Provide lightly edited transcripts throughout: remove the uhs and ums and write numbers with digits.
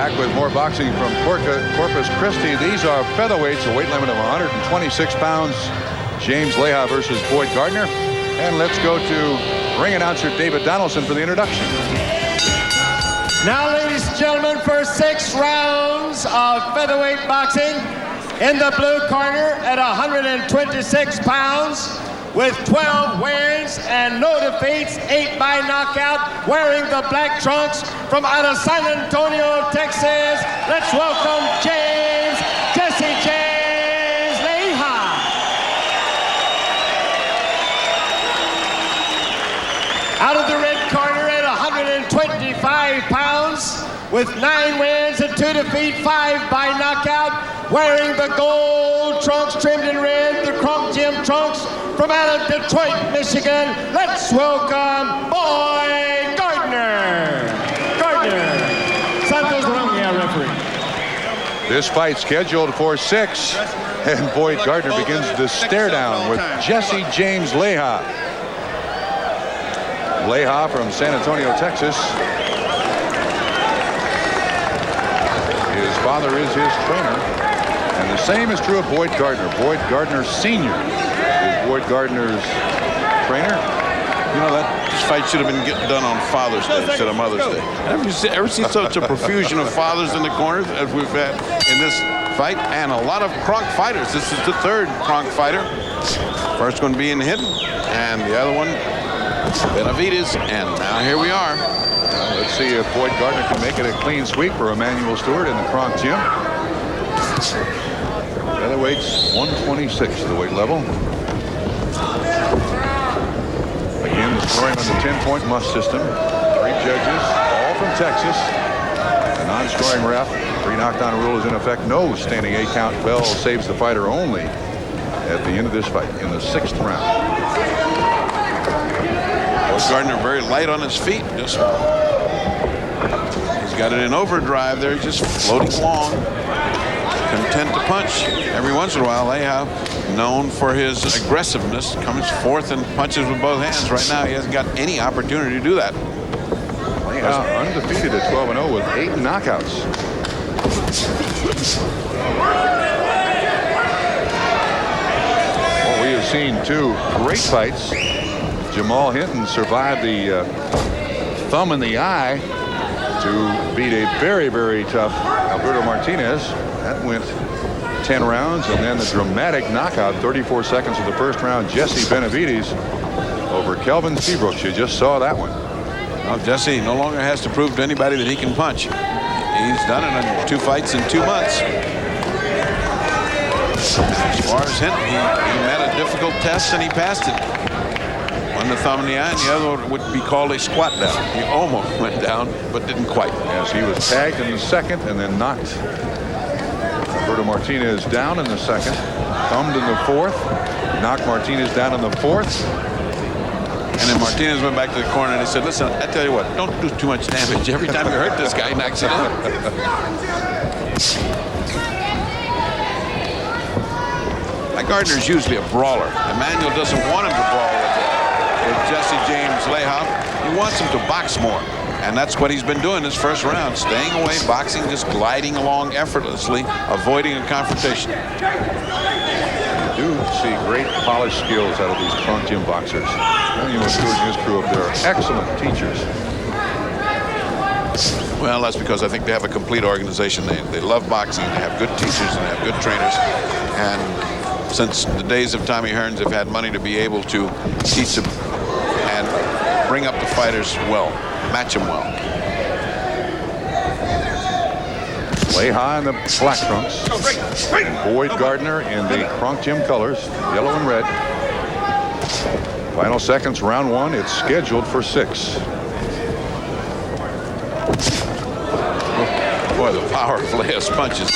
Back with more boxing from Corpus Christi. These are featherweights, a weight limit of 126 pounds. James Lejia versus Boyd Gardner. And let's go to ring announcer David Donaldson for the introduction. Now, ladies and gentlemen, for 6 rounds of featherweight boxing, in the blue corner at 126 pounds, with 12 wins and no defeats, 8 by knockout, wearing the black trunks from out of San Antonio, Texas. Let's welcome Jesse James Leija. Out of the red corner at 125 pounds, with 9 wins and 2 defeats, 5 by knockout, wearing the gold trunks trimmed in red, the Cronk Gym trunks, from out of Detroit, Michigan, let's welcome Boyd Gardner. Santos Rangia referee. This fight scheduled for 6, and Boyd Gardner begins the stare down with Jesse James Leija. Leija from San Antonio, Texas. His father is his trainer, and the same is true of Boyd Gardner. Boyd Gardner Sr. is Boyd Gardner's trainer. You know, this fight should have been done on Father's Day instead of Mother's Day. Ever see such a profusion of fathers in the corners as we've had in this fight? And a lot of Cronk fighters. This is the 3rd Cronk fighter. First one being hidden, and the other one, Benavides. And now here we are. Let's see if Boyd Gardner can make it a clean sweep for Emmanuel Stewart in the Cronk Gym. Featherweight's 126, the weight level. Again, the scoring on the 10-point must system. 3 judges, all from Texas. A non-scoring ref. 3 knockdown rule is in effect. No standing 8-count bell saves the fighter only at the end of this fight in the 6th round. Gardner very light on his feet. He's got it in overdrive there, just floating along. Content to punch. Every once in a while, Leija, known for his aggressiveness, comes forth and punches with both hands. Right now, he hasn't got any opportunity to do that. Leija undefeated at 12-0 with 8 knockouts. Well, we have seen 2 great fights. Jamal Hinton survived the thumb in the eye to beat a very, very tough Alberto Martinez. That went 10 rounds, and then the dramatic knockout, 34 seconds of the first round, Jesse Benavides over Kelvin Seabrooks. You just saw that one. Well, Jesse no longer has to prove to anybody that he can punch. He's done it in 2 fights in 2 months. As far as Hinton, he met a difficult test and he passed it. One the thumb in the eye, and the other one would be called a squat down. He almost went down, but didn't quite. Yes, he was tagged in the 2nd and then knocked Alberto Martinez down in the 2nd, thumbed in the 4th, knocked Martinez down in the 4th. And then Martinez went back to the corner and he said, listen, I tell you what, don't do too much damage. Every time you hurt this guy, he knocks it out. Gardner's usually a brawler. Emmanuel doesn't want him to brawl with Jesse James Leija. He wants him to box more. And that's what he's been doing this first round. Staying away, boxing, just gliding along effortlessly, avoiding a confrontation. You do see great polished skills out of these Cronk Gym boxers. Emmanuel Stewart and his crew up there are excellent teachers. Well, that's because I think they have a complete organization. They love boxing. They have good teachers and they have good trainers. And since the days of Tommy Hearns, they've had money to be able to teach them and bring up the fighters well, match them well. Leija in the black trunks. And Boyd Gardner in the Cronk Gym colors, yellow and red. Final seconds, round 1. It's scheduled for 6. Boy, the power of Leija's punches.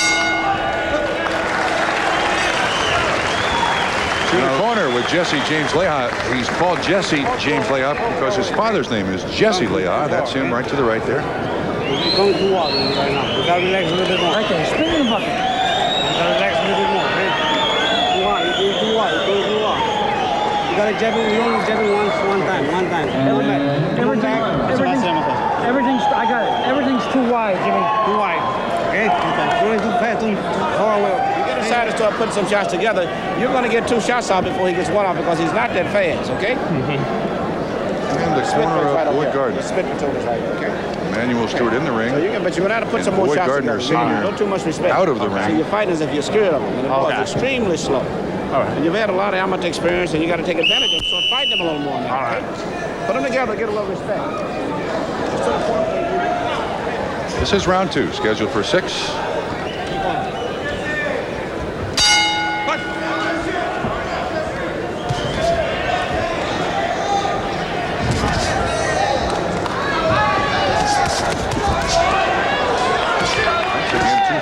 To the corner with Jesse James Leija. He's called Jesse James Leija because his father's name is Jesse Leija. That's him right to the right there. We're going too wild right now. We gotta relax a little bit more. Right there, spin in the bucket. We gotta relax a little bit more. Okay? Too wild, you're doing too wild, you're doing too wild. You gotta jab it, you only jab it one time. Everything's, I got it. Everything's too wide, Jimmy. Too wide. You're too fast, too far away. You get inside and start putting some shots together, you're going to get 2 shots off before he gets 1 off because he's not that fast, okay? And the corner of Boyd Gardner. The spit between is right, okay? Emmanuel Stewart in the ring. So but you're going to have to put And some more Boyd shots Gardner together. Sr. Don't too much respect. out of the ring. So you're fighting as if you're scared of him. And it was extremely slow. All right. And you've had a lot of amateur experience, and you got to take advantage of him. So fight them a little more now, okay? Put them together, get a little respect. This is round 2, scheduled for 6.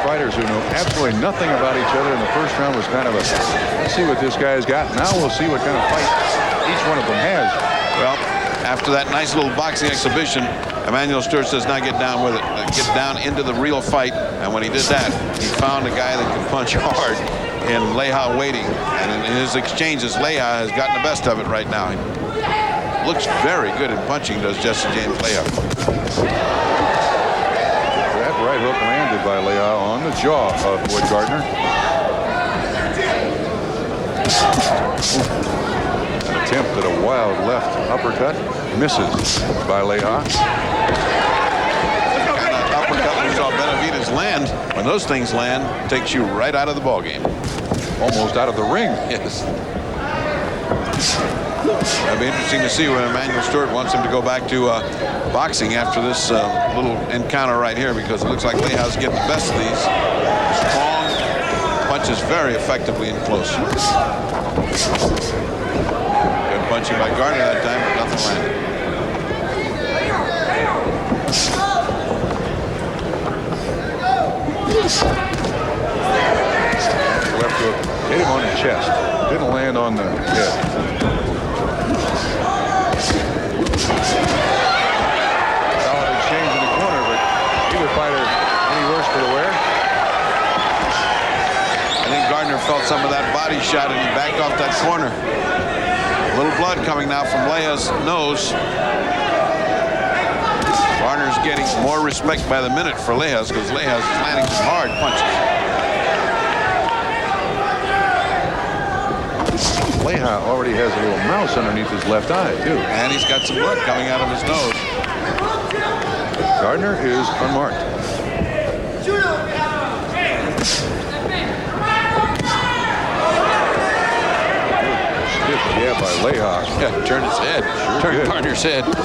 Fighters who know absolutely nothing about each other. In the first round was kind of a, let's see what this guy's got. Now we'll see what kind of fight each one of them has. Well, after that nice little boxing exhibition, Emmanuel Stewart does not get down with it, get down into the real fight. And when he did that, he found a guy that can punch hard in Lejia waiting. And in his exchanges, Lejia has gotten the best of it right now. He looks very good at punching, does Jesse James Lejia. That right hook landed by Leija on the jaw of Boyd Gardner. An attempt at a wild left uppercut. Misses by Leija. And an uppercut we saw Benavidez land. When those things land, takes you right out of the ballgame. Almost out of the ring. Yes. It'll be interesting to see when Emmanuel Stewart wants him to go back to boxing after this little encounter right here, because it looks like Leija's getting the best of these. Strong, punches very effectively and close. Good punching by Gardner that time, but nothing landed. Left hook hit him on the chest. Didn't land on the head. Solid exchange in the corner, but neither fighter any worse for the wear. I think Gardner felt some of that body shot and he backed off that corner. A little blood coming now from Leija's nose. Gardner's getting more respect by the minute for Leija's because Leija's landing some hard punches. Leija already has a little mouse underneath his left eye, too. And he's got some blood coming out of his nose. Gardner is unmarked. Stiff jab by Leija. Yeah, turned his head. Turned Gardner's head. What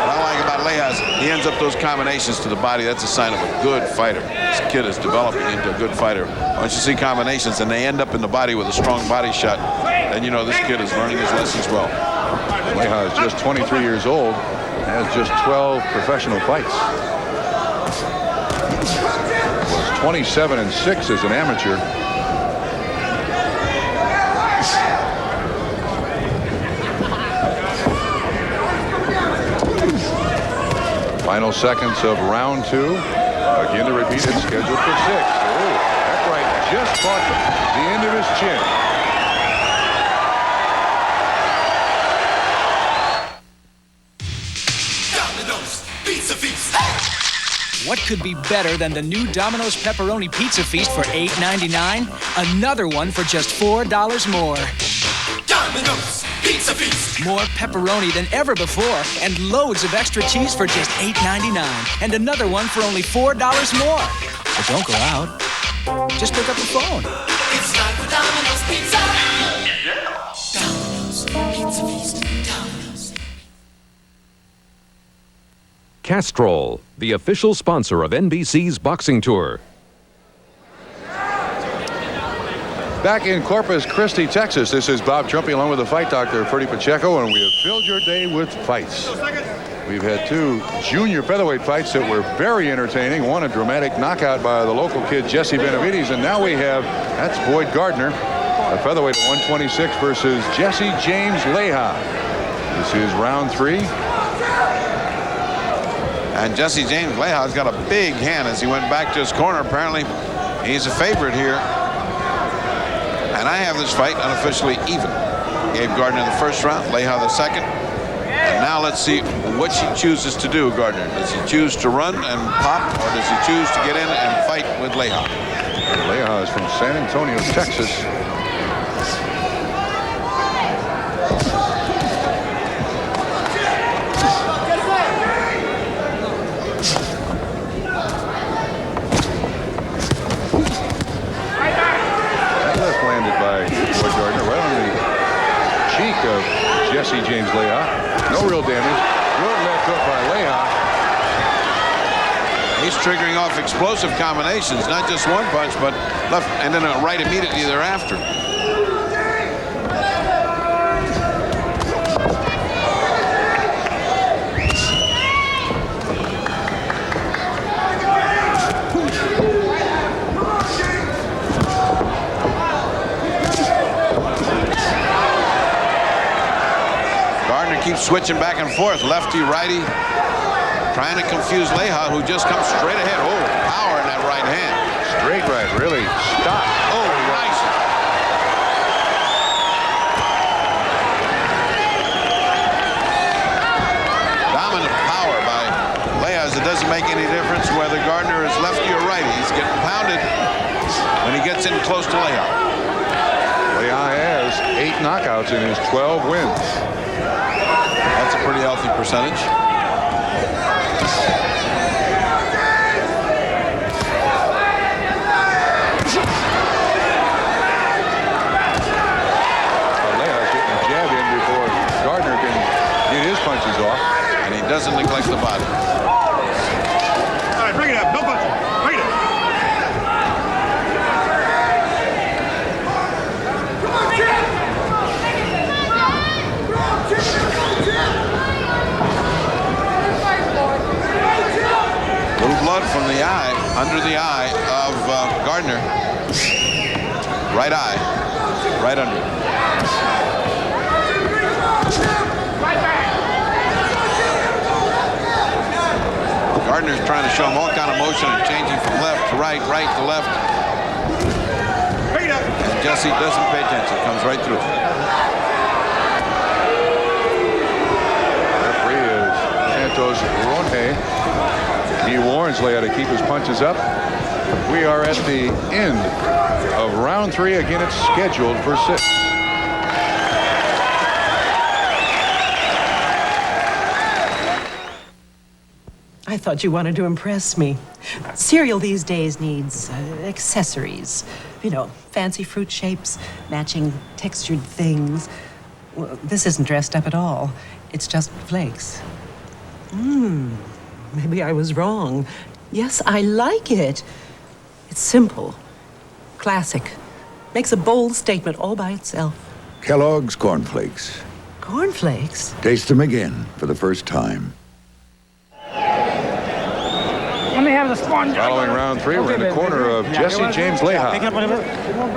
I like about Leija is he ends up those combinations to the body. That's a sign of a good fighter. This kid is developing into a good fighter. Once you see combinations and they end up in the body with a strong body shot, then you know this kid is learning his lessons well. Leija is just 23 years old, has just 12 professional fights. Was 27-6 as an amateur. Final seconds of round 2. Again to repeat, it's scheduled for 6. Oh, that right just caught the end of his chin. What could be better than the new Domino's Pepperoni Pizza Feast for $8.99? Another one for just $4 more. Domino's Pizza Feast. More pepperoni than ever before, and loads of extra cheese for just $8.99. And another one for only $4 more. But don't go out. Just pick up the phone. It's time for Domino's Pizza. Domino's Pizza Feast. Domino's. Castrol, the official sponsor of NBC's boxing tour. Back in Corpus Christi, Texas, this is Bob Trumpy along with the fight doctor, Freddie Pacheco, and we have filled your day with fights. We've had 2 junior featherweight fights that were very entertaining. One, a dramatic knockout by the local kid, Jesse Benavidez, and now we have, that's Boyd Gardner, a featherweight at 126 versus Jesse James Leija. This is round 3. And Jesse James Leija's got a big hand as he went back to his corner. Apparently, he's a favorite here. And I have this fight unofficially even. Gave Gardner the first round, Leija the second. And Now let's see what she chooses to do, Gardner. Does he choose to run and pop, or does he choose to get in and fight with Lejia? Leija is from San Antonio, Texas. That left landed by Boyd Gardner right on the cheek of Jesse James Leija. No real damage. Good left hook by Leija. He's triggering off explosive combinations, not just one punch, but left and then a right immediately thereafter. Gardner keeps switching back and forth, lefty, righty. Trying to confuse Leija, who just comes straight ahead. Oh, power in that right hand. Straight right, really. Stop. Oh, nice. Dominant power by Leija. It doesn't make any difference whether Gardner is lefty or righty. He's getting pounded when he gets in close to Leija. Leija has 8 knockouts in his 12 wins. That's a pretty healthy percentage. Punches off, and he doesn't neglect the body. All right, bring it up. No punching. Bring it. Little blood from the eye, under the eye of Gardner. Right eye, right under. Gardner's trying to show him all kind of motion and changing from left to right, right to left. And Jesse doesn't pay attention, comes right through. Referee is Santos Ronhe. He warns Leija to keep his punches up. We are at the end of round 3. Again, it's scheduled for 6. I thought you wanted to impress me. Cereal these days needs accessories. You know, fancy fruit shapes, matching textured things. Well, this isn't dressed up at all. It's just flakes. Maybe I was wrong. Yes, I like it. It's simple, classic. Makes a bold statement all by itself. Kellogg's Cornflakes. Cornflakes? Taste them again for the first time. Let me have the sponge. Following round 3, we're in the corner of Jesse James Leija.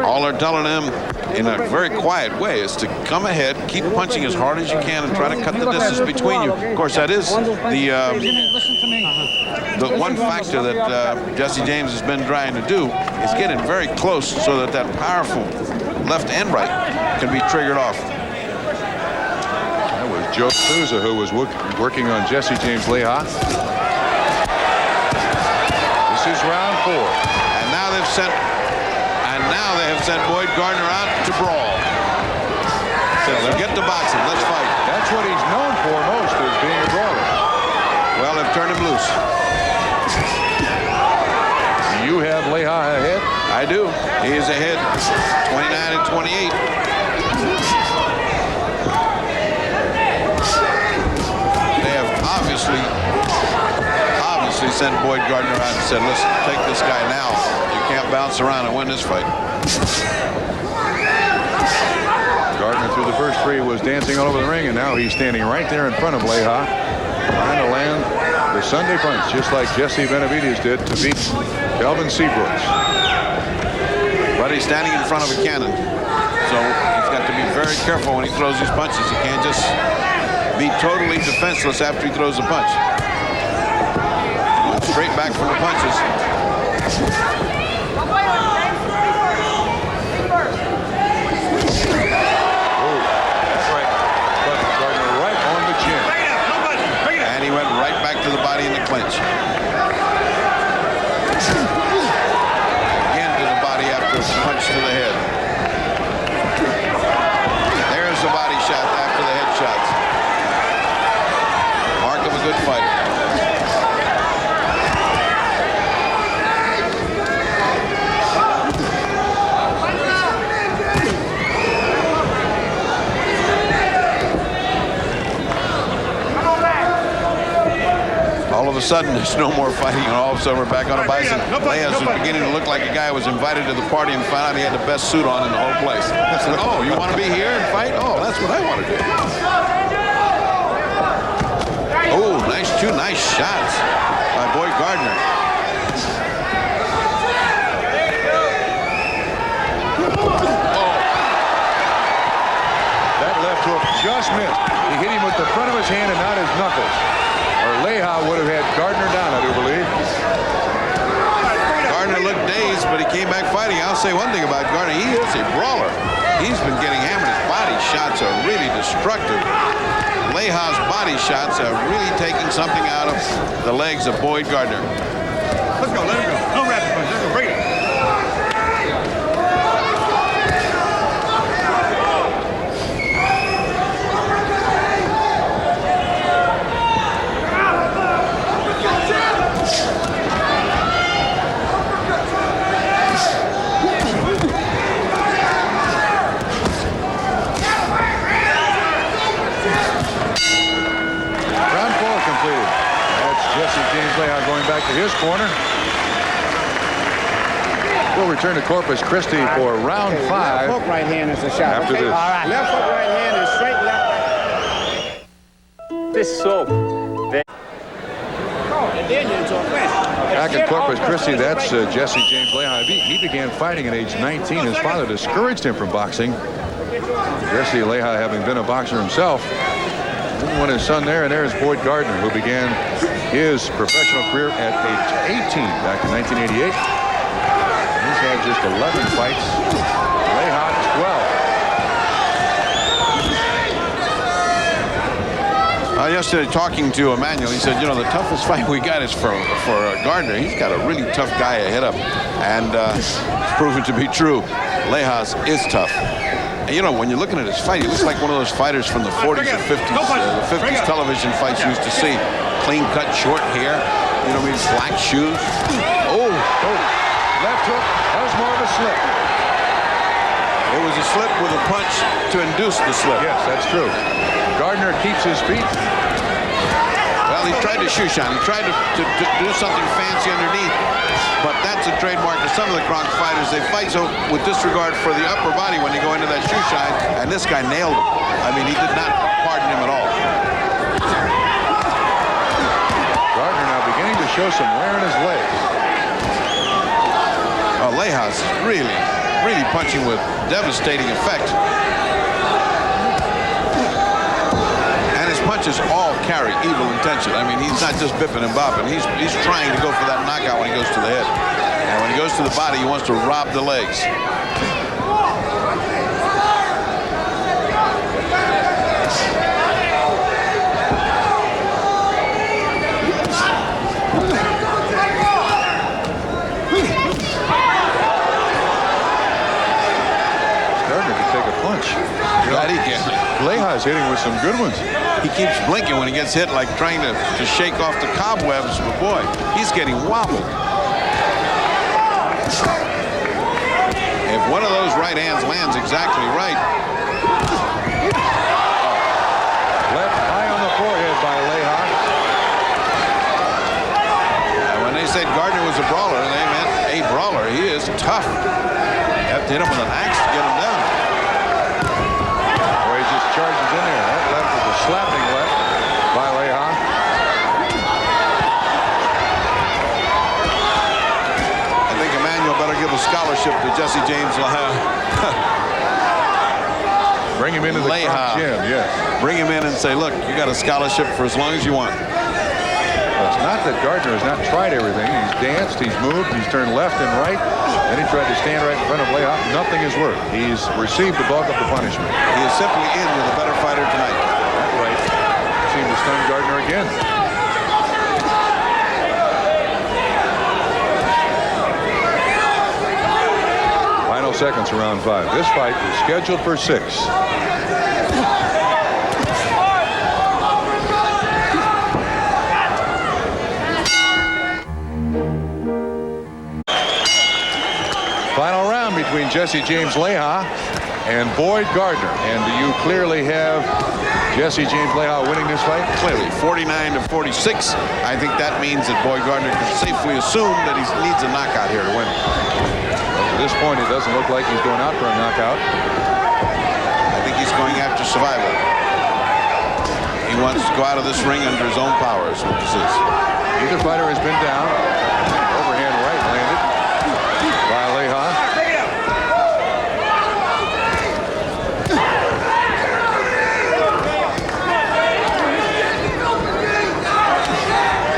All they're telling him in a very quiet way is to come ahead, keep punching as hard as you can, and try to cut the distance between you. Of course, that is the one factor that Jesse James has been trying to do is get it very close so that that powerful left and right can be triggered off. That was Joe Souza who was working on Jesse James Leija. This is round 4. And now they have sent Boyd Gardner out to brawl. So forget the boxing, let's fight. That's what he's known for most, is being a brawler. Well, they've turned him loose. You have Leija ahead? I do. He is ahead, 29 and 28. They have obviously sent Boyd Gardner out and said, listen, take this guy now. You can't bounce around and win this fight. Gardner through the first 3 was dancing all over the ring, and now he's standing right there in front of Leija, trying to land the Sunday punch, just like Jesse Benavidez did to beat Kelvin Seabrooks. But he's standing in front of a cannon, so he's got to be very careful when he throws these punches. He can't just be totally defenseless after he throws a punch. Straight back from the punches. Oh, that's right. But Gardner right on the chin. sudden, there's no more fighting, and all of a sudden we're back on a bicycle. Leija's was beginning to look like a guy who was invited to the party and found out he had the best suit on in the whole place. I said, oh, you want to be here and fight? Oh, that's what I want to do. Oh, two nice shots by Boyd Gardner. That left hook just missed. He hit him with the front of his hand and not his knuckles. Or Leija would have had Gardner down, I do believe. Gardner looked dazed, but he came back fighting. I'll say one thing about Gardner. He is a brawler. He's been getting hammered. His body shots are really destructive. Leija's body shots are really taking something out of the legs of Boyd Gardner. Let's go, let him go. No rapid punch. Let's go, bring it. Jesse James Leija going back to his corner. We'll return to Corpus Christi for round 5. Left hook right hand is a shot. After this. All right. Left hook right hand and straight left. This is so. Back in Corpus Christi, that's Jesse James Leija. He began fighting at age 19. His father discouraged him from boxing. Jesse Leija, having been a boxer himself, didn't want his son there, and there's Boyd Gardner, who began his professional career at age 18 back in 1988. He's had just 11 fights. Leija 12. Yesterday, talking to Emmanuel, he said, you know, the toughest fight we got is for Gardner. He's got a really tough guy ahead of him, and it's proven to be true. Leija's is tough. And, you know, when you're looking at his fight, he looks like one of those fighters from the 40s or 50s, the 50s television fights you used to see. Clean cut, short hair, you know what I mean, black shoes. Oh, left hook. That was more of a slip. It was a slip with a punch to induce the slip. Yes, that's true. Gardner keeps his feet. Well, he tried to shoe shine. He tried to do something fancy underneath, but that's a trademark of some of the Kronk fighters. They fight so with disregard for the upper body when they go into that shoe shine, and this guy nailed him. I mean, he did not pardon him at all. Gardner now beginning to show some wear in his legs. Leija's really punching with devastating effect. And his punches all carry evil intention. I mean, he's not just bipping and bopping. He's trying to go for that knockout when he goes to the head. And when he goes to the body, he wants to rob the legs. That he can. Leija's hitting with some good ones. He keeps blinking when he gets hit, like trying to shake off the cobwebs. But boy, he's getting wobbled. If one of those right hands lands exactly right. Left high on the forehead by Leija. And when they said Gardner was a brawler, they meant a brawler. He is tough. You have to hit him with an axe to get him down. Charges in there. That left was a slapping left by Leija. I think Emmanuel better give a scholarship to Jesse James Leija. Bring him into the Kronk gym, yes. Bring him in and say, look, you got a scholarship for as long as you want. Well, it's not that Gardner has not tried everything. He's danced, he's moved, he's turned left and right. Then he tried to stand right in front of Leija. Nothing has worked. He's received the bulk of the punishment. He is simply in with a better fighter tonight. That's right. Seemed to stun Gardner again. Final seconds of round 5. This fight is scheduled for 6. Final round between Jesse James Leija and Boyd Gardner. And do you clearly have Jesse James Leija winning this fight? Clearly, 49-46. I think that means that Boyd Gardner can safely assume that he needs a knockout here to win. At this point, it doesn't look like he's going out for a knockout. I think he's going after survival. He wants to go out of this ring under his own power, is what this is. Either fighter has been down. Overhand right landed by Leija.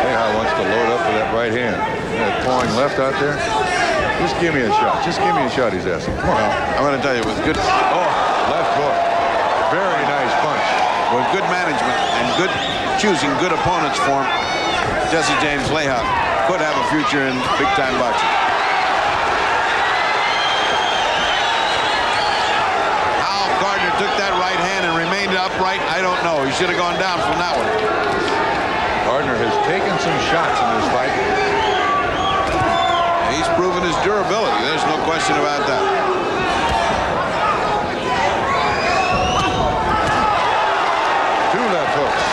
Leija wants to load up with that right hand. That pouring left out there. Just give me a shot. Just give me a shot, he's asking. Come on. Well, I'm going to tell you, with good... Oh, left hook. Very nice punch. With good management and good choosing good opponents for him, Jesse James Leija could have a future in big-time boxing. How Gardner took that right hand and remained upright, I don't know. He should have gone down from that one. Gardner has taken some shots in this fight. He's proven his durability. There's no question about that. Two left hooks.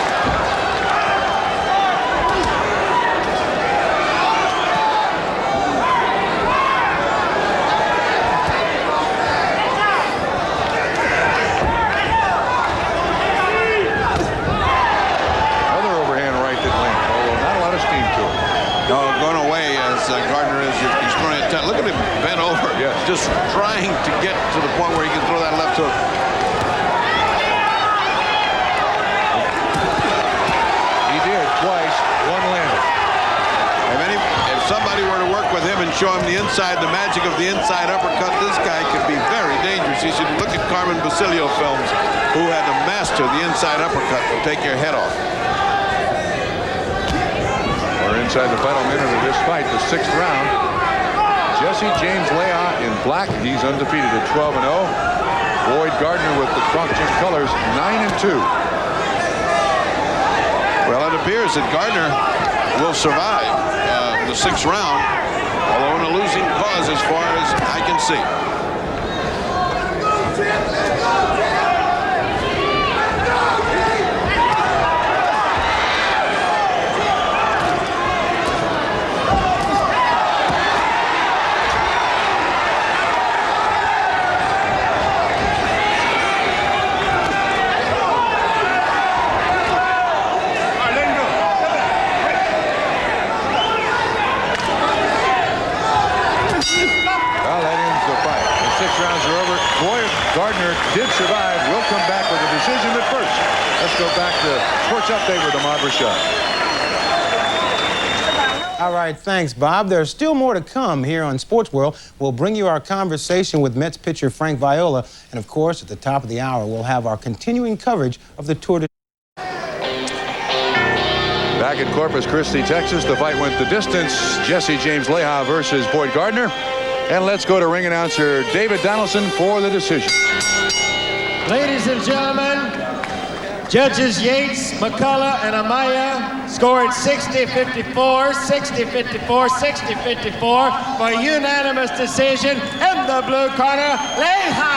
Another overhand right that landed, although not a lot of steam to it. No, going away as Gardner is. He's throwing it. Look at him bent over. Yes. Just trying to get to the point where he can throw that left hook. He did twice, one landed. If somebody were to work with him and show him the inside, the magic of the inside uppercut, this guy could be very dangerous. You should look at Carmen Basilio films, who had to master the inside uppercut to take your head off. We're inside the final minute of this fight, the 6th round. Jesse James Leija in black. He's undefeated at 12-0. Boyd Gardner with the Crockett colors, 9-2. Well, it appears that Gardner will survive the 6th round, although in a losing cause as far as I can see. Gardner did survive. We'll come back with a decision, but first, let's go back to Sports Update with Ahmad Rashad. All right, thanks, Bob. There's still more to come here on Sports World. We'll bring you our conversation with Mets pitcher Frank Viola, and of course, at the top of the hour, we'll have our continuing coverage of the Tour de... Back at Corpus Christi, Texas, the fight went the distance. Jesse James Leija versus Boyd Gardner. And let's go to ring announcer David Donaldson for the decision. Ladies and gentlemen, judges Yates, McCullough, and Amaya scored 60-54, 60-54, 60-54 for a unanimous decision. In the blue corner, Leija.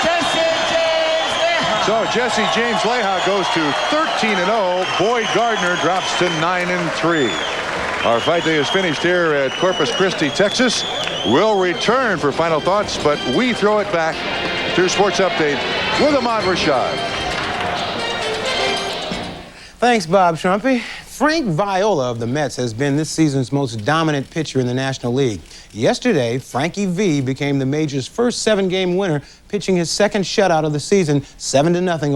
Jesse James Leija. So Jesse James Leija goes to 13-0. Boyd Gardner drops to 9-3. Our fight day is finished here at Corpus Christi, Texas. We'll return for final thoughts, but we throw it back to Sports Update with Ahmad Rashad. Thanks, Bob Trumpy. Frank Viola of the Mets has been this season's most dominant pitcher in the National League. Yesterday, Frankie V became the major's first 7-game winner, pitching his second shutout of the season, 7-0.